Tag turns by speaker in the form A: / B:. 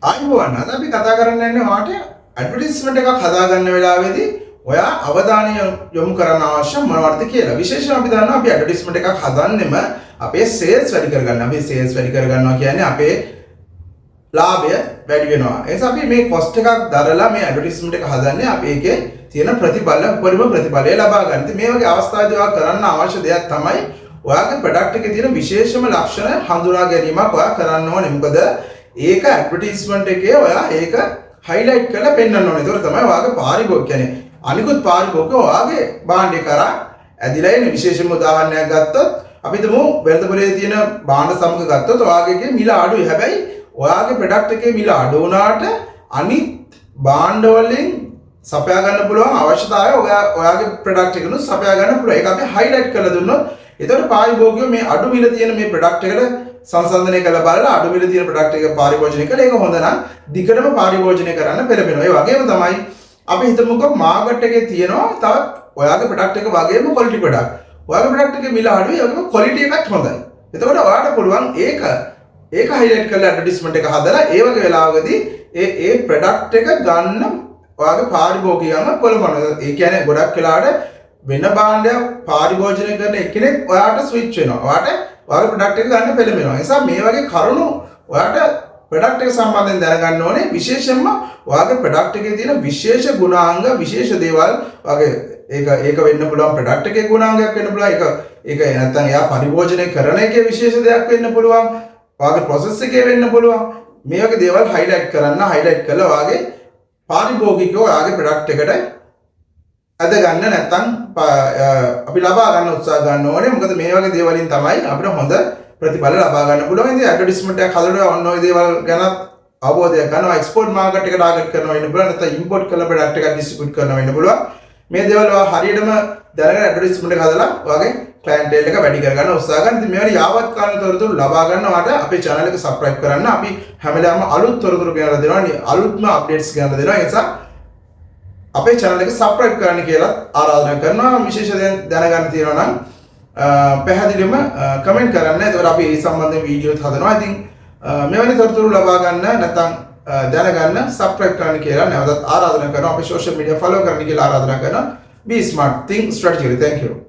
A: ආයුබෝවන් අද අපි කතා කරන්න යන්නේ ඔයාට ඇඩ්වර්ටයිස්මන්ට් එකක් හදාගන්න වෙලාවේදී ඔයා අවධානය යොමු කරන්න අවශ්‍ය මොනවද කියලා. විශේෂයෙන් අපි දන්නවා අපි ඇඩ්වර්ටයිස්මන්ට් එකක් හදන්නෙම අපේ සේල්ස් වැඩි කරගන්න. අපි සේල්ස් වැඩි කරගන්නවා කියන්නේ අපේ ලාභය වැඩි වෙනවා. ඒ නිසා අපි මේ කොස්ට් එකක් දරලා මේ ඇඩ්වර්ටයිස්මන්ට් එක හදන්නේ අපි ඒකේ තියෙන ප්‍රතිඵල උපරිම ප්‍රතිඵලය ලබා ගන්න. ඉතින් මේ වගේ අවස්ථාවේදී ඔයා කරන්න අවශ්‍ය දෙයක් තමයි ඔයාගේ ප්‍රොඩක්ට් එකේ තියෙන විශේෂම ලක්ෂණ හඳුනා ගැනීමක් ඔයා කරන්න ඕනේ. මොකද ඒක ඇඩ්වර්ටයිස්මන්ට් එකේ ඔයා ඒක හයිලයිට් කරලා පෙන්නන්න ඕනේ. ඒක තමයි ඔයාගේ පාරිභෝගික කියන්නේ අනිකුත් පාරිභෝගිකයෝ ඔයාගේ භාණ්ඩ කරා ඇදිලා එන විශේෂම උදාහරණයක් ගත්තොත් අපි තුමු වෙළඳපොලේ තියෙන භාණ්ඩ සමග ගත්තොත් ඔයාගේ මිල අඩුයි. හැබැයි ඔයාගේ ප්‍රොඩක්ට් එකේ මිල අඩු වුණාට අනිත් භාණ්ඩ වලින් සපයා ගන්න පුළුවන් අවශ්‍යතාවය ඔයාගේ ප්‍රොඩක්ට් එකනොත් සපයා ගන්න පුළුවන්. ඒක අපි හයිලයිට් කරලා දුන්නොත් එතකොට පාරිභෝගිකයෝ මේ අඩු මිල තියෙන මේ ප්‍රොඩක්ට් එකට සංසන්දනය කරලා බලලා අඩු මිල තියෙන ප්‍රොඩක්ට් එක පාරිභෝජනය කළා. ඒක හොඳ නම් දිගටම පාරිභෝජනය කරන්න පෙළඹෙනවා. ඒ වගේම තමයි අපි හිතමුකෝ මාකට් එකේ තියෙනවා තවත් ඔයාගේ ප්‍රොඩක්ට් එක වගේම ක්වොලිටි ප්‍රොඩක්ට්. ඔයාගේ ප්‍රොඩක්ට් එකේ මිල අඩුයි. ඒ වගේම ක්වොලිටි එකත් හොඳයි. එතකොට ඔයාට පුළුවන් ඒක හයිලයිට් කරලා ඇඩ්වර්ටයිස්මන්ට් එක හදලා ඒ වගේ වෙලාවකදී ඒ ප්‍රොඩක්ට් එක ගන්න ඔයාගේ පාරිභෝගිකයන්ව පොළඹවනවා. ඒ කියන්නේ ගොඩක් වෙලාවට වෙන භාණ්ඩයක් පාරිභෝජනය කරන එක්කෙනෙක් ඔයාට ස්විච් වෙනවා. ඔයාගේ ප්‍රොඩක්ට් එක ගන්න පෙළඹෙනවා. ඒ නිසා මේ වගේ කරුණු ඔයාට ප්‍රොඩක්ට් එක සම්බන්ධයෙන් දැනගන්න ඕනේ. විශේෂයෙන්ම ඔයාගේ ප්‍රොඩක්ට් එකේ තියෙන විශේෂ ගුණාංග, විශේෂ දේවල් වගේ ඒක වෙන්න පුළුවන් ප්‍රොඩක්ට් එකේ ගුණාංගයක් වෙන්න පුළුවන්. ඒක නැත්නම් එයා පරිභෝජනය කරන එකේ විශේෂ දෙයක් වෙන්න පුළුවන්. ඔයාගේ process එකේ වෙන්න පුළුවන්. මේ වගේ දේවල් හයිලයිට් කරලා ඔයාගේ පාරිභෝගිකයෝ ඔයාගේ ප්‍රොඩක්ට් එකට අද ගන්න නැත්නම් අපි ලබා ගන්න උත්සාහ ගන්න ඕනේ. මොකද මේ වගේ දේවලින් තමයි අපිට හොඳ ප්‍රතිඵල ලබා ගන්න පුළුවන්. ඉතින් ඇඩ්වර්ටයිස්මන්ට් එකක් හදලා ඔන්න ඔය දේවල් ගැන අවබෝධයක් ගන්නවා. එක්ස්පෝර්ට් මාකට් එක ටාගට් කරනවා වෙන්න පුළුවන්. නැත්නම් ඉම්පෝර්ට් කරලා ප්‍රොඩක්ට් එකක් ඩිස්ට්‍රිබියුට් කරනවා වෙන්න පුළුවන්. මේ දේවල් ඔයා හරියටම දැනගෙන ඇඩ්වර්ටයිස්මන්ට් එක හදලා ඔයාගේ ක්ලයන්ටේල් එක වැඩි කරගන්න උත්සාහ ගන්න. ඉතින් මේවැනි යාවත් කාලන තොරතුරු ලබා ගන්නවට අපේ channel එක subscribe කරන්න. අපි හැමදාම අලුත් තොරතුරු ගෙනලා දෙනවා. අලුත්ම අප්ඩේට්ස් ගෙනලා දෙනවා. ඒ නිසා අපේ channel එක subscribe කරන්න කියලා ආරාධනා කරනවා. විශේෂ දැනගන්න තියෙනවා නම් පැහැදිලිවම කමෙන්ට් කරන්න. එතකොට අපි මේ සම්බන්ධයෙන් වීඩියෝත් හදනවා. ඉතින් මෙවැනි තොරතුරු ලබා ගන්න නැත්නම් දැනගන්න subscribe කරන්න කියලා නැවතත් ආරාධනා කරනවා. අපේ social media follow කරන්න කියලා ආරාධනා කරනවා. Be smart, think strategically. Thank you.